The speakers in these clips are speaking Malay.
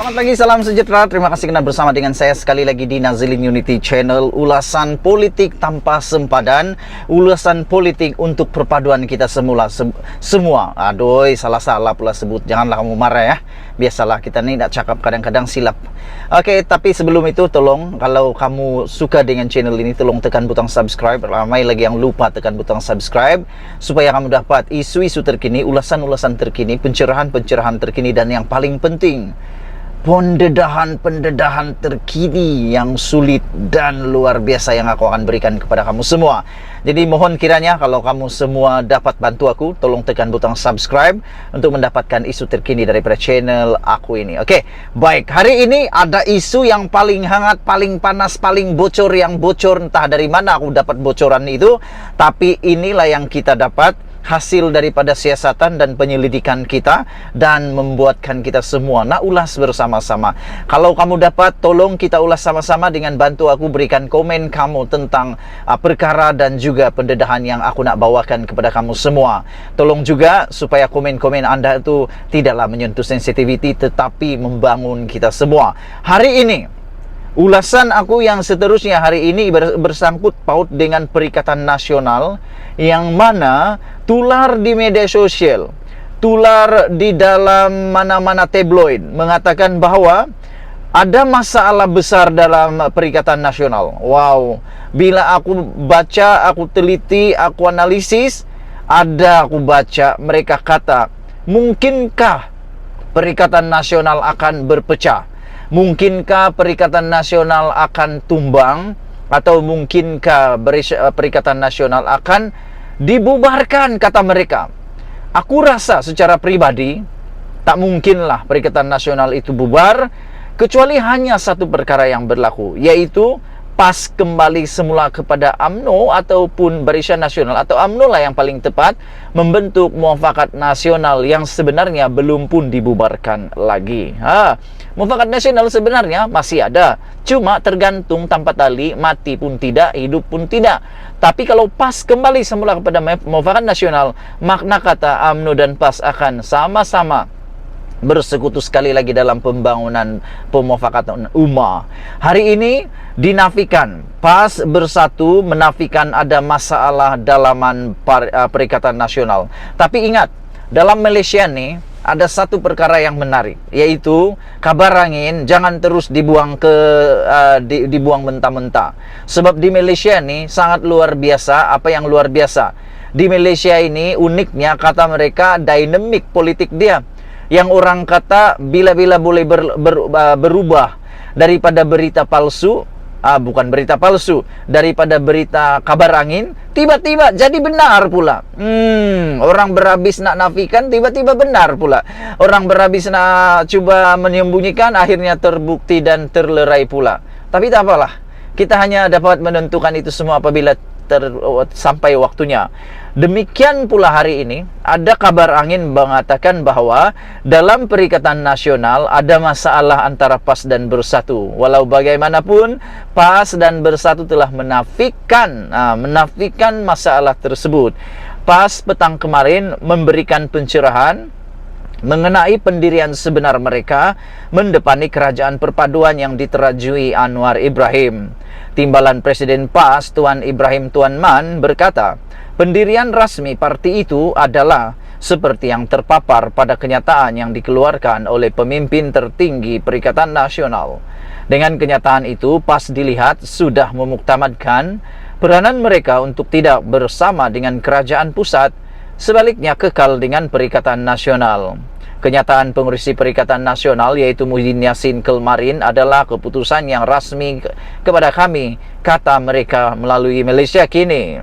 Selamat pagi, salam sejahtera. Terima kasih kerana bersama dengan saya sekali lagi di Nazilin Unity Channel. Ulasan politik tanpa sempadan, ulasan politik untuk perpaduan kita semua. Aduh, salah-salah pula sebut. Janganlah kamu marah ya. Biasalah kita ni nak cakap kadang-kadang silap. Okey, tapi sebelum itu tolong kalau kamu suka dengan channel ini, tolong tekan butang subscribe. Ramai lagi yang lupa tekan butang subscribe supaya kamu dapat isu-isu terkini, ulasan-ulasan terkini, pencerahan-pencerahan terkini, dan yang paling penting, pendedahan terkini yang sulit dan luar biasa yang aku akan berikan kepada kamu semua. Jadi mohon kiranya kalau kamu semua dapat bantu aku, tolong tekan butang subscribe untuk mendapatkan isu terkini daripada channel aku ini. Okey, baik. Hari ini ada isu yang paling hangat, paling panas, paling bocor, yang bocor entah dari mana aku dapat bocoran itu, tapi inilah yang kita dapat hasil daripada siasatan dan penyelidikan kita, dan membuatkan kita semua nak ulas bersama-sama. Kalau kamu dapat, tolong kita ulas sama-sama dengan bantu aku berikan komen kamu tentang perkara dan juga pendedahan yang aku nak bawakan kepada kamu semua. Tolong juga supaya komen-komen anda itu tidaklah menyentuh sensitivity tetapi membangun kita semua. Hari ini ulasan aku yang seterusnya hari ini bersangkut paut dengan Perikatan Nasional, yang mana tular di media sosial, tular di dalam mana-mana tabloid mengatakan bahawa ada masalah besar dalam Perikatan Nasional. Wow, bila aku baca, aku teliti, aku analisis, aku baca mereka kata, mungkinkah Perikatan Nasional akan berpecah? Mungkinkah Perikatan Nasional akan tumbang? Atau mungkinkah Perikatan Nasional akan dibubarkan, kata mereka. Aku rasa secara pribadi tak mungkinlah Perikatan Nasional itu bubar, kecuali hanya satu perkara yang berlaku, yaitu PAS kembali semula kepada UMNO ataupun Barisan Nasional, atau UMNO lah yang paling tepat, membentuk Muafakat Nasional yang sebenarnya belum pun dibubarkan lagi. Muafakat Nasional sebenarnya masih ada, cuma tergantung tanpa tali, mati pun tidak, hidup pun tidak. Tapi kalau PAS kembali semula kepada Muafakat Nasional, makna kata UMNO dan PAS akan sama-sama bersekutu sekali lagi dalam pembangunan pemufakatan ummah. Hari ini dinafikan, PAS bersatu menafikan ada masalah dalaman Perikatan Nasional. Tapi ingat, dalam Malaysia ni ada satu perkara yang menarik, yaitu kabar angin jangan terus dibuang dibuang mentah-mentah. Sebab di Malaysia ni sangat luar biasa. Apa yang luar biasa? Di Malaysia ini uniknya, kata mereka, dinamik politik dia, yang orang kata bila-bila boleh berubah daripada berita palsu, bukan berita palsu, daripada berita kabar angin, tiba-tiba jadi benar pula. Orang berhabis nak nafikan, tiba-tiba benar pula. Orang berhabis nak cuba menyembunyikan, akhirnya terbukti dan terlerai pula. Tapi tak apalah, kita hanya dapat menentukan itu semua apabila sampai waktunya. Demikian pula hari ini ada kabar angin mengatakan bahawa dalam Perikatan Nasional ada masalah antara PAS dan Bersatu. Walau bagaimanapun, PAS dan Bersatu telah menafikan masalah tersebut. PAS petang kemarin memberikan pencerahan mengenai pendirian sebenar mereka mendepani Kerajaan Perpaduan yang diterajui Anwar Ibrahim. Timbalan Presiden PAS Tuan Ibrahim Tuan Man berkata, pendirian rasmi parti itu adalah seperti yang terpapar pada kenyataan yang dikeluarkan oleh pemimpin tertinggi Perikatan Nasional. Dengan kenyataan itu, PAS dilihat sudah memuktamadkan peranan mereka untuk tidak bersama dengan kerajaan pusat, sebaliknya kekal dengan Perikatan Nasional. Kenyataan pengurusi Perikatan Nasional, yaitu Muhyiddin Yassin kemarin, adalah keputusan yang rasmi kepada kami, kata mereka melalui Malaysia Kini.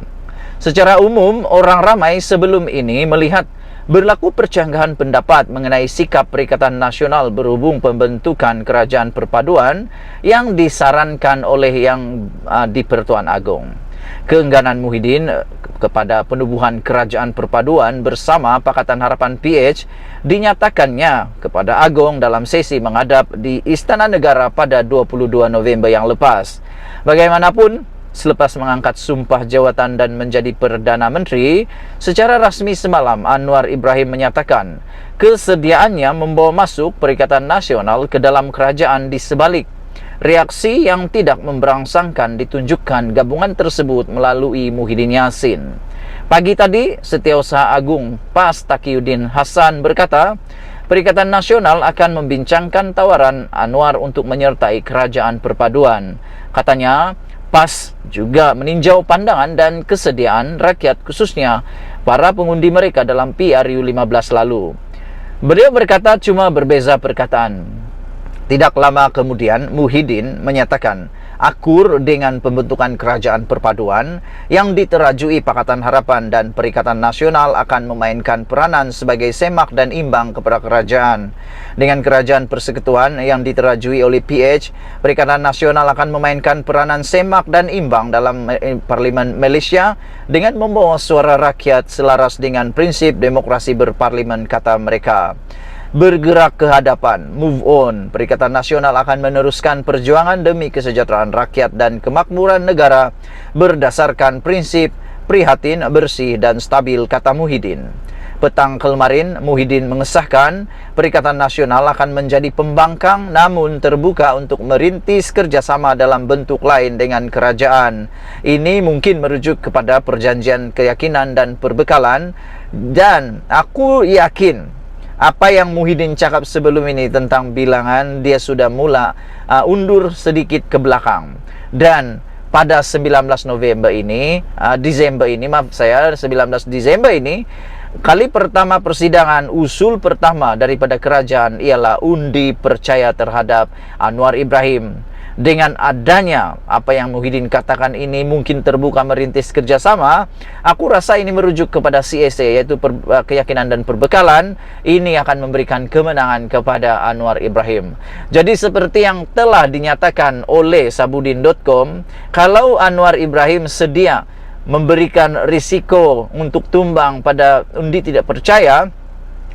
Secara umum, orang ramai sebelum ini melihat berlaku percanggahan pendapat mengenai sikap Perikatan Nasional berhubung pembentukan Kerajaan Perpaduan yang disarankan oleh yang di-Pertuan Agong. Keengganan Muhyiddin kepada penubuhan Kerajaan Perpaduan bersama Pakatan Harapan PH dinyatakannya kepada Agong dalam sesi menghadap di Istana Negara pada 22 November yang lepas. Bagaimanapun, Selepas mengangkat sumpah jawatan dan menjadi Perdana Menteri, secara rasmi semalam Anwar Ibrahim menyatakan kesediaannya membawa masuk Perikatan Nasional ke dalam kerajaan di sebalik. Reaksi yang tidak memberangsangkan ditunjukkan gabungan tersebut melalui Muhyiddin Yassin. Pagi tadi, Setiausaha Agung PAS Taqiyuddin Hasan berkata, Perikatan Nasional akan membincangkan tawaran Anwar untuk menyertai Kerajaan Perpaduan. Katanya, PAS juga meninjau pandangan dan kesediaan rakyat, khususnya para pengundi mereka dalam PRU 15 lalu. Beliau berkata cuma berbeza perkataan. Tidak lama kemudian, Muhyiddin menyatakan akur dengan pembentukan Kerajaan Perpaduan yang diterajui Pakatan Harapan dan Perikatan Nasional akan memainkan peranan sebagai semak dan imbang kepada kerajaan. Dengan Kerajaan Persekutuan yang diterajui oleh PH, Perikatan Nasional akan memainkan peranan semak dan imbang dalam Parlimen Malaysia dengan membawa suara rakyat selaras dengan prinsip demokrasi berparlimen, kata mereka. Bergerak ke hadapan, move on. Perikatan Nasional akan meneruskan perjuangan demi kesejahteraan rakyat dan kemakmuran negara berdasarkan prinsip prihatin, bersih dan stabil, kata Muhyiddin. Petang kemarin, Muhyiddin mengesahkan Perikatan Nasional akan menjadi pembangkang namun terbuka untuk merintis kerjasama dalam bentuk lain dengan kerajaan. Ini mungkin merujuk kepada perjanjian keyakinan dan perbekalan, dan aku yakin apa yang Muhyiddin cakap sebelum ini tentang bilangan, dia sudah mula undur sedikit ke belakang. Dan pada 19 Desember ini, kali pertama persidangan, usul pertama daripada kerajaan ialah undi percaya terhadap Anwar Ibrahim. Dengan adanya apa yang Muhyiddin katakan ini mungkin terbuka merintis kerjasama, aku rasa ini merujuk kepada CSA, iaitu keyakinan dan perbekalan. Ini akan memberikan kemenangan kepada Anwar Ibrahim. Jadi seperti yang telah dinyatakan oleh Sabudin.com, kalau Anwar Ibrahim sedia memberikan risiko untuk tumbang pada undi tidak percaya,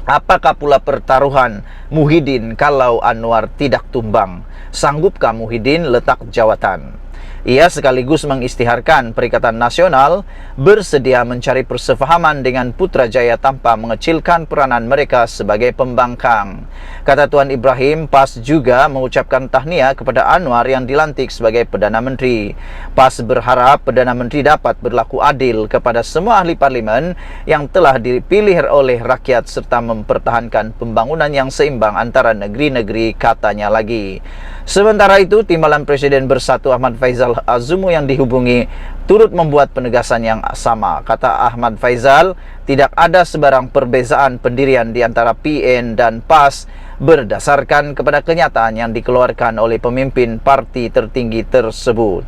apakah pula pertaruhan Muhyiddin kalau Anwar tidak tumbang? Sanggupkah Muhyiddin letak jawatan? Ia sekaligus mengisytiharkan Perikatan Nasional bersedia mencari persefahaman dengan Putrajaya tanpa mengecilkan peranan mereka sebagai pembangkang. Kata Tuan Ibrahim, PAS juga mengucapkan tahniah kepada Anwar yang dilantik sebagai Perdana Menteri. PAS berharap Perdana Menteri dapat berlaku adil kepada semua ahli parlimen yang telah dipilih oleh rakyat serta mempertahankan pembangunan yang seimbang antara negeri-negeri, katanya lagi. Sementara itu, Timbalan Presiden Bersatu Ahmad Faizal Azumu yang dihubungi turut membuat penegasan yang sama. Kata Ahmad Faizal, tidak ada sebarang perbezaan pendirian di antara PN dan PAS berdasarkan kepada kenyataan yang dikeluarkan oleh pemimpin parti tertinggi tersebut.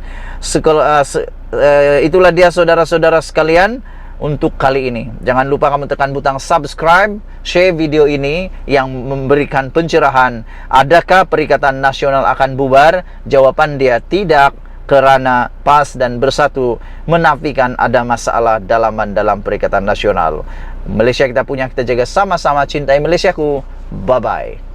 Itulah dia saudara-saudara sekalian untuk kali ini. Jangan lupa kamu tekan butang subscribe, share video ini yang memberikan pencerahan. Adakah Perikatan Nasional akan bubar? Jawapan dia tidak, kerana PAS dan Bersatu menafikan ada masalah dalam Perikatan Nasional. Malaysia kita punya, kita jaga sama-sama. Cintai Malaysiaku. Bye-bye.